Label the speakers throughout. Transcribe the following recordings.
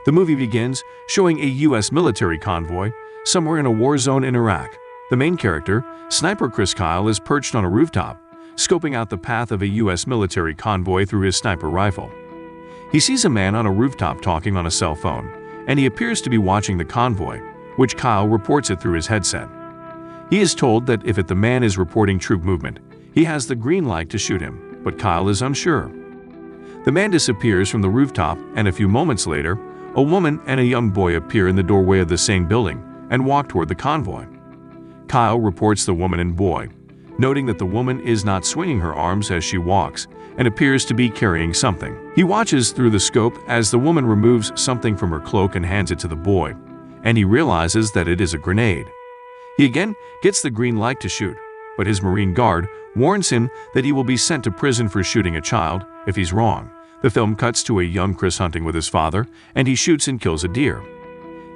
Speaker 1: The movie begins showing a U.S. military convoy somewhere in a war zone in Iraq. The main character, Sniper Chris Kyle, is perched on a rooftop, scoping out the path of a U.S. military convoy through his sniper rifle. He sees a man on a rooftop talking on a cell phone, and he appears to be watching the convoy, which Kyle reports it through his headset. He is told that if the man is reporting troop movement, he has the green light to shoot him, but Kyle is unsure. The man disappears from the rooftop, and a few moments later, a woman and a young boy appear in the doorway of the same building and walk toward the convoy. Kyle reports the woman and boy, noting that the woman is not swinging her arms as she walks and appears to be carrying something. He watches through the scope as the woman removes something from her cloak and hands it to the boy, and he realizes that it is a grenade. He again gets the green light to shoot, but his Marine guard warns him that he will be sent to prison for shooting a child if he's wrong. The film cuts to a young Chris hunting with his father, and he shoots and kills a deer.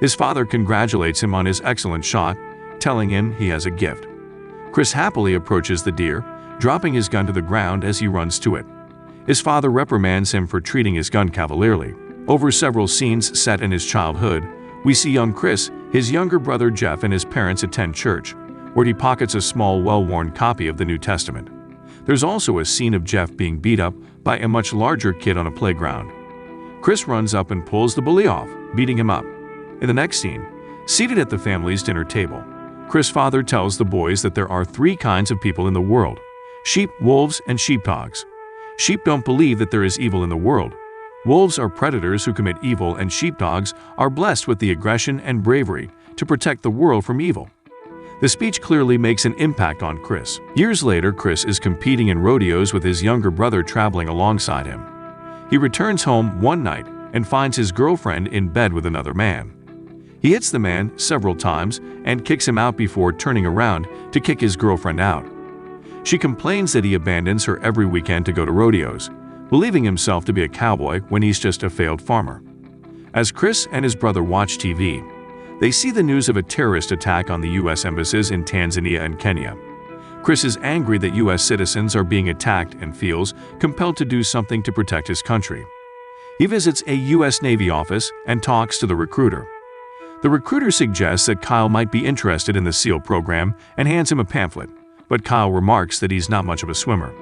Speaker 1: His father congratulates him on his excellent shot, telling him he has a gift. Chris happily approaches the deer, dropping his gun to the ground as he runs to it. His father reprimands him for treating his gun cavalierly. Over several scenes set in his childhood, we see young Chris, his younger brother Jeff, and his parents attend church, where he pockets a small, well-worn copy of the New Testament. There's also a scene of Jeff being beat up by a much larger kid on a playground. Chris runs up and pulls the bully off, beating him up. In the next scene, seated at the family's dinner table, Chris' father tells the boys that there are 3 kinds of people in the world: sheep, wolves, and sheepdogs. Sheep don't believe that there is evil in the world. Wolves are predators who commit evil, and sheepdogs are blessed with the aggression and bravery to protect the world from evil. The speech clearly makes an impact on Chris. Years later, Chris is competing in rodeos with his younger brother traveling alongside him. He returns home one night and finds his girlfriend in bed with another man. He hits the man several times and kicks him out before turning around to kick his girlfriend out. She complains that he abandons her every weekend to go to rodeos, believing himself to be a cowboy when he's just a failed farmer. As Chris and his brother watch TV, they see the news of a terrorist attack on the U.S. embassies in Tanzania and Kenya. Chris is angry that U.S. citizens are being attacked and feels compelled to do something to protect his country. He visits a U.S. Navy office and talks to the recruiter. The recruiter suggests that Kyle might be interested in the SEAL program and hands him a pamphlet, but Kyle remarks that he's not much of a swimmer.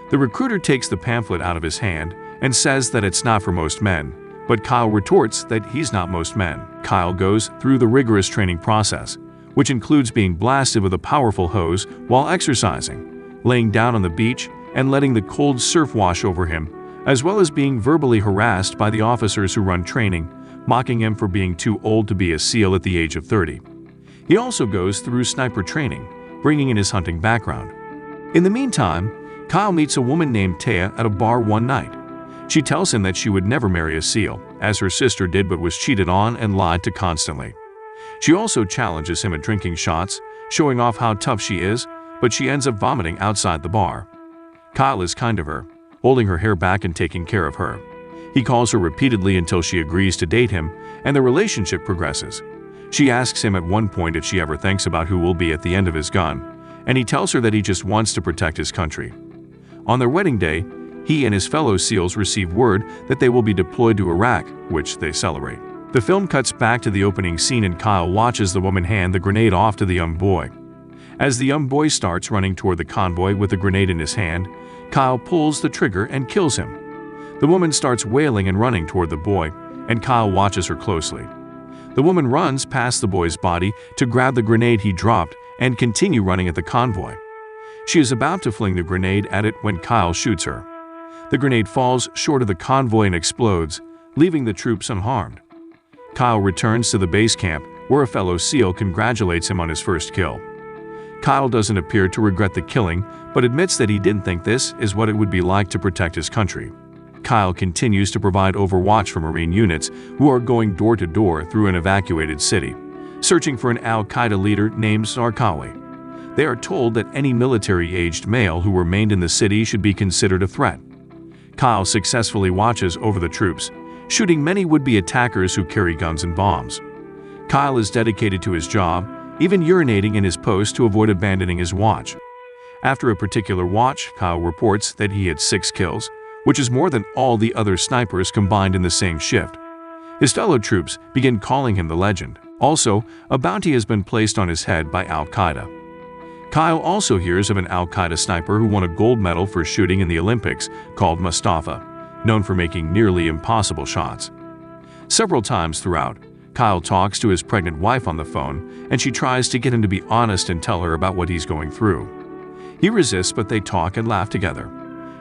Speaker 1: The recruiter takes the pamphlet out of his hand and says that it's not for most men, but Kyle retorts that he's not most men. Kyle goes through the rigorous training process, which includes being blasted with a powerful hose while exercising, laying down on the beach and letting the cold surf wash over him, as well as being verbally harassed by the officers who run training, mocking him for being too old to be a SEAL at the age of 30. He also goes through sniper training, bringing in his hunting background. In the meantime, Kyle meets a woman named Taya at a bar one night. She tells him that she would never marry a SEAL, as her sister did but was cheated on and lied to constantly. She also challenges him at drinking shots, showing off how tough she is, but she ends up vomiting outside the bar. Kyle is kind of her, holding her hair back and taking care of her. He calls her repeatedly until she agrees to date him, and the relationship progresses. She asks him at one point if she ever thinks about who will be at the end of his gun, and he tells her that he just wants to protect his country. On their wedding day, he and his fellow SEALs receive word that they will be deployed to Iraq, which they celebrate. The film cuts back to the opening scene and Kyle watches the woman hand the grenade off to the young boy. As the young boy starts running toward the convoy with the grenade in his hand, Kyle pulls the trigger and kills him. The woman starts wailing and running toward the boy, and Kyle watches her closely. The woman runs past the boy's body to grab the grenade he dropped and continue running at the convoy. She is about to fling the grenade at it when Kyle shoots her. The grenade falls short of the convoy and explodes, leaving the troops unharmed. Kyle returns to the base camp, where a fellow SEAL congratulates him on his first kill. Kyle doesn't appear to regret the killing, but admits that he didn't think this is what it would be like to protect his country. Kyle continues to provide overwatch for Marine units who are going door to door through an evacuated city, searching for an al-Qaeda leader named Zarqawi. They are told that any military-aged male who remained in the city should be considered a threat. Kyle successfully watches over the troops, shooting many would-be attackers who carry guns and bombs. Kyle is dedicated to his job, even urinating in his post to avoid abandoning his watch. After a particular watch, Kyle reports that he had 6 kills, which is more than all the other snipers combined in the same shift. His fellow troops begin calling him the legend. Also, a bounty has been placed on his head by Al-Qaeda. Kyle also hears of an Al-Qaeda sniper who won a gold medal for shooting in the Olympics called Mustafa, known for making nearly impossible shots. Several times throughout, Kyle talks to his pregnant wife on the phone, and she tries to get him to be honest and tell her about what he's going through. He resists, but they talk and laugh together.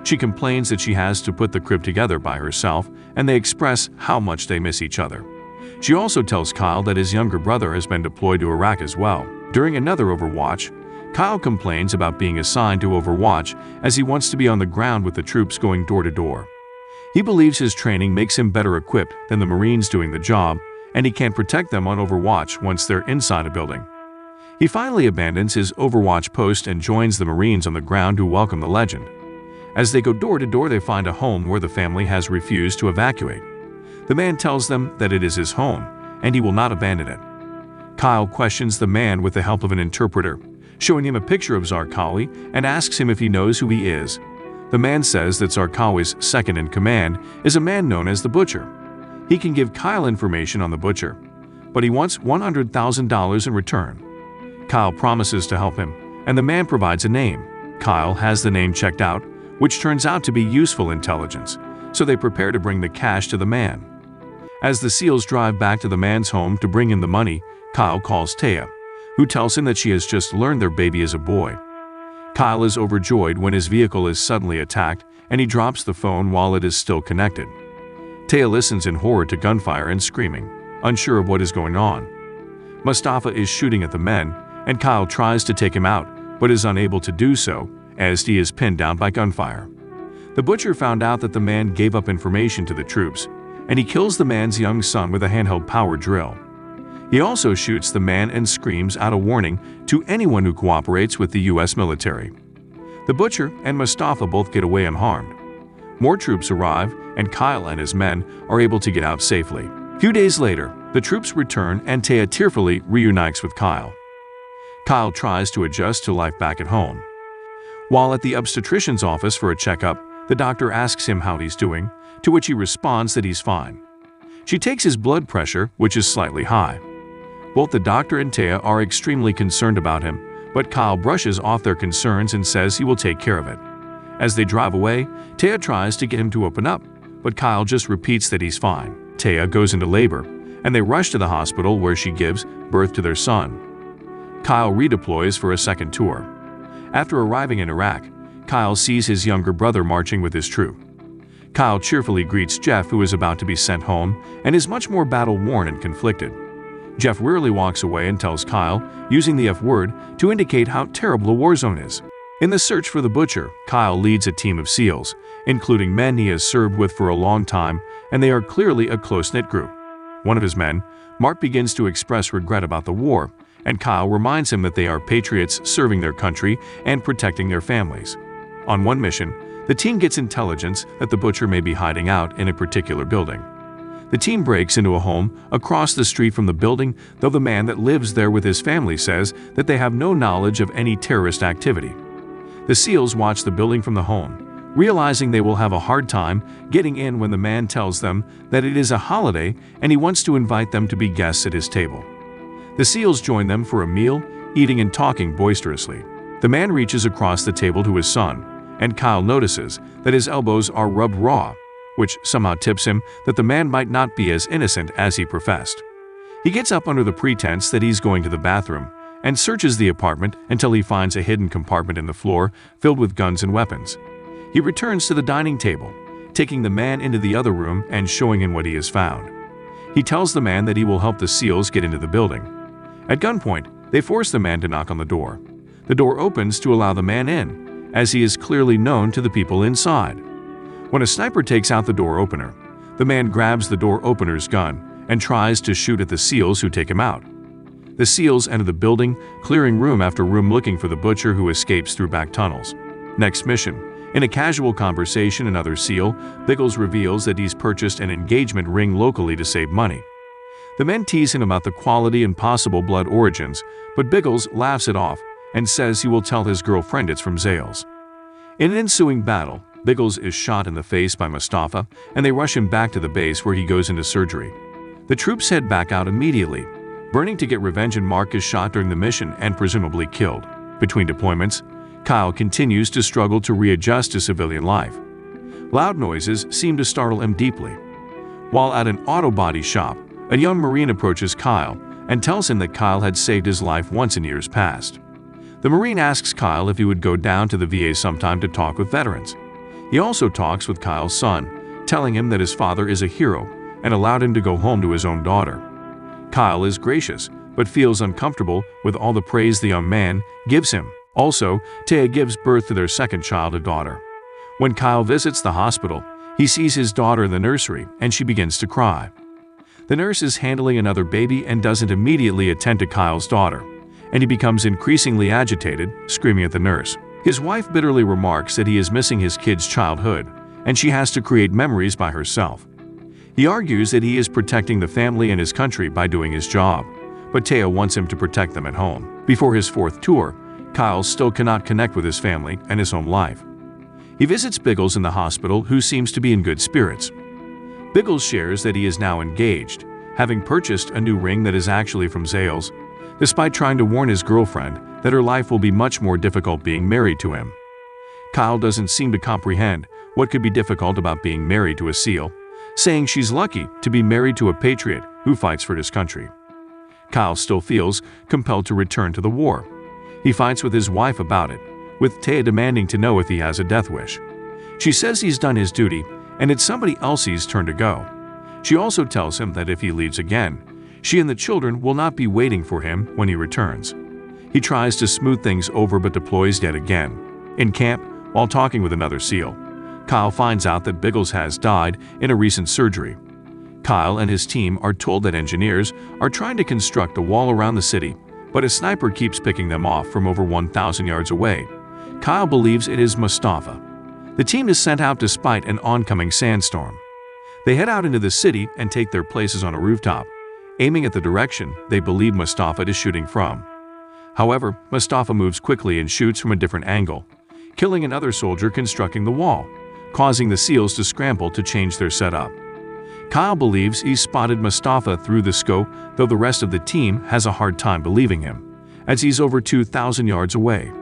Speaker 1: She complains that she has to put the crib together by herself, and they express how much they miss each other. She also tells Kyle that his younger brother has been deployed to Iraq as well. During another Overwatch, Kyle complains about being assigned to Overwatch as he wants to be on the ground with the troops going door to door. He believes his training makes him better equipped than the Marines doing the job, and he can't protect them on Overwatch once they're inside a building. He finally abandons his Overwatch post and joins the Marines on the ground to welcome the legend. As they go door to door, they find a home where the family has refused to evacuate. The man tells them that it is his home, and he will not abandon it. Kyle questions the man with the help of an interpreter, showing him a picture of Zarqawi and asks him if he knows who he is. The man says that Zarqawi's second-in-command is a man known as the Butcher. He can give Kyle information on the Butcher, but he wants $100,000 in return. Kyle promises to help him, and the man provides a name. Kyle has the name checked out, which turns out to be useful intelligence, so they prepare to bring the cash to the man. As the SEALs drive back to the man's home to bring him the money, Kyle calls Taya, who tells him that she has just learned their baby is a boy. Kyle is overjoyed when his vehicle is suddenly attacked, and he drops the phone while it is still connected. Taya listens in horror to gunfire and screaming, unsure of what is going on. Mustafa is shooting at the men, and Kyle tries to take him out, but is unable to do so, as he is pinned down by gunfire. The Butcher found out that the man gave up information to the troops, and he kills the man's young son with a handheld power drill. He also shoots the man and screams out a warning to anyone who cooperates with the U.S. military. The Butcher and Mustafa both get away unharmed. More troops arrive, and Kyle and his men are able to get out safely. A few days later, the troops return and Taya tearfully reunites with Kyle. Kyle tries to adjust to life back at home. While at the obstetrician's office for a checkup, the doctor asks him how he's doing, to which he responds that he's fine. She takes his blood pressure, which is slightly high. Both the doctor and Taya are extremely concerned about him, but Kyle brushes off their concerns and says he will take care of it. As they drive away, Taya tries to get him to open up, but Kyle just repeats that he's fine. Taya goes into labor, and they rush to the hospital where she gives birth to their son. Kyle redeploys for a second tour. After arriving in Iraq, Kyle sees his younger brother marching with his troop. Kyle cheerfully greets Jeff, who is about to be sent home and is much more battle-worn and conflicted. Jeff wearily walks away and tells Kyle, using the F word, to indicate how terrible the war zone is. In the search for the Butcher, Kyle leads a team of SEALs, including men he has served with for a long time, and they are clearly a close-knit group. One of his men, Mark, begins to express regret about the war, and Kyle reminds him that they are patriots serving their country and protecting their families. On one mission, the team gets intelligence that the Butcher may be hiding out in a particular building. The team breaks into a home across the street from the building, though the man that lives there with his family says that they have no knowledge of any terrorist activity. The SEALs watch the building from the home, realizing they will have a hard time getting in when the man tells them that it is a holiday and he wants to invite them to be guests at his table. The SEALs join them for a meal, eating and talking boisterously. The man reaches across the table to his son, and Kyle notices that his elbows are rubbed raw, which somehow tips him that the man might not be as innocent as he professed. He gets up under the pretense that he's going to the bathroom and searches the apartment until he finds a hidden compartment in the floor filled with guns and weapons. He returns to the dining table, taking the man into the other room and showing him what he has found. He tells the man that he will help the SEALs get into the building. At gunpoint, they force the man to knock on the door. The door opens to allow the man in, as he is clearly known to the people inside. When a sniper takes out the door opener, the man grabs the door opener's gun and tries to shoot at the SEALs who take him out. The SEALs enter the building, clearing room after room looking for the Butcher, who escapes through back tunnels. Next mission. In a casual conversation, another SEAL, Biggles, reveals that he's purchased an engagement ring locally to save money. The men tease him about the quality and possible blood origins, but Biggles laughs it off and says he will tell his girlfriend it's from Zales. In an ensuing battle, Biggles is shot in the face by Mustafa, and they rush him back to the base where he goes into surgery. The troops head back out immediately, burning to get revenge, and Mark is shot during the mission and presumably killed. Between deployments, Kyle continues to struggle to readjust to civilian life. Loud noises seem to startle him deeply. While at an auto body shop, a young Marine approaches Kyle and tells him that Kyle had saved his life once in years past. The Marine asks Kyle if he would go down to the VA sometime to talk with veterans. He also talks with Kyle's son, telling him that his father is a hero and allowed him to go home to his own daughter. Kyle is gracious, but feels uncomfortable with all the praise the young man gives him. Also, Taya gives birth to their second child, a daughter. When Kyle visits the hospital, he sees his daughter in the nursery and she begins to cry. The nurse is handling another baby and doesn't immediately attend to Kyle's daughter, and he becomes increasingly agitated, screaming at the nurse. His wife bitterly remarks that he is missing his kid's childhood, and she has to create memories by herself. He argues that he is protecting the family and his country by doing his job, but Taya wants him to protect them at home. Before his fourth tour, Kyle still cannot connect with his family and his home life. He visits Biggles in the hospital, who seems to be in good spirits. Biggles shares that he is now engaged, having purchased a new ring that is actually from Zales, despite trying to warn his girlfriend that her life will be much more difficult being married to him. Kyle doesn't seem to comprehend what could be difficult about being married to a SEAL, saying she's lucky to be married to a patriot who fights for his country. Kyle still feels compelled to return to the war. He fights with his wife about it, with Taya demanding to know if he has a death wish. She says he's done his duty and it's somebody else's turn to go. She also tells him that if he leaves again, she and the children will not be waiting for him when he returns. He tries to smooth things over but deploys yet again. In camp, while talking with another SEAL, Kyle finds out that Biggles has died in a recent surgery. Kyle and his team are told that engineers are trying to construct a wall around the city, but a sniper keeps picking them off from over 1,000 yards away. Kyle believes it is Mustafa. The team is sent out despite an oncoming sandstorm. They head out into the city and take their places on a rooftop, aiming at the direction they believe Mustafa is shooting from. However, Mustafa moves quickly and shoots from a different angle, killing another soldier constructing the wall, causing the SEALs to scramble to change their setup. Kyle believes he's spotted Mustafa through the scope, though the rest of the team has a hard time believing him, as he's over 2,000 yards away.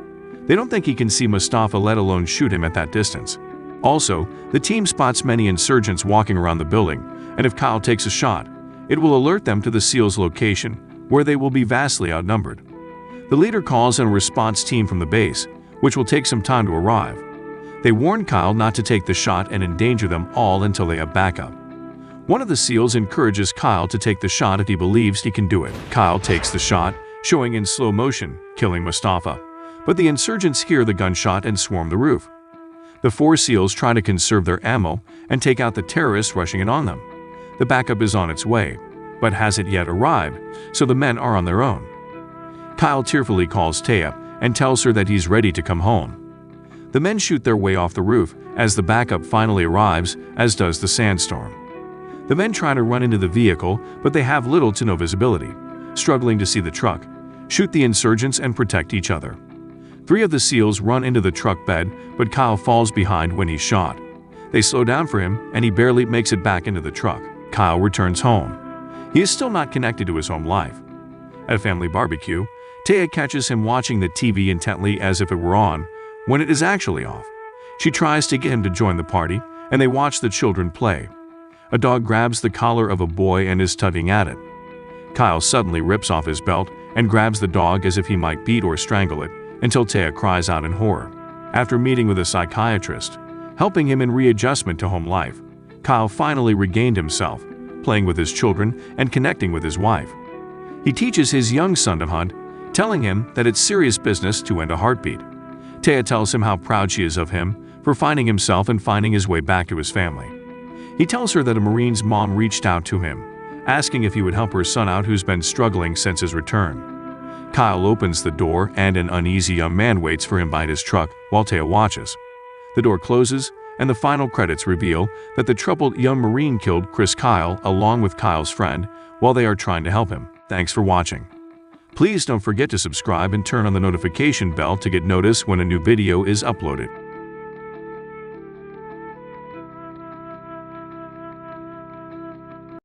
Speaker 1: They don't think he can see Mustafa, let alone shoot him at that distance. Also, the team spots many insurgents walking around the building, and if Kyle takes a shot, it will alert them to the SEALs' location, where they will be vastly outnumbered. The leader calls in a response team from the base, which will take some time to arrive. They warn Kyle not to take the shot and endanger them all until they have backup. One of the SEALs encourages Kyle to take the shot if he believes he can do it. Kyle takes the shot, showing in slow motion, killing Mustafa. But the insurgents hear the gunshot and swarm the roof. The four SEALs try to conserve their ammo and take out the terrorists rushing in on them. The backup is on its way, but hasn't yet arrived, so the men are on their own. Kyle tearfully calls Taya and tells her that he's ready to come home. The men shoot their way off the roof as the backup finally arrives, as does the sandstorm. The men try to run into the vehicle, but they have little to no visibility, struggling to see the truck, shoot the insurgents and protect each other. 3 of the SEALs run into the truck bed, but Kyle falls behind when he's shot. They slow down for him, and he barely makes it back into the truck. Kyle returns home. He is still not connected to his home life. At a family barbecue, Taya catches him watching the TV intently as if it were on, when it is actually off. She tries to get him to join the party, and they watch the children play. A dog grabs the collar of a boy and is tugging at it. Kyle suddenly rips off his belt and grabs the dog as if he might beat or strangle it, until Taya cries out in horror. After meeting with a psychiatrist, helping him in readjustment to home life, Kyle finally regained himself, playing with his children and connecting with his wife. He teaches his young son to hunt, telling him that it's serious business to end a heartbeat. Taya tells him how proud she is of him for finding himself and finding his way back to his family. He tells her that a Marine's mom reached out to him, asking if he would help her son out, who's been struggling since his return. Kyle opens the door and an uneasy young man waits for him by his truck while Taya watches. The door closes and the final credits reveal that the troubled young Marine killed Kyle along with Kyle's friend while they are trying to help him. Thanks for watching. Please don't forget to subscribe and turn on the notification bell to get notice when a new video is uploaded.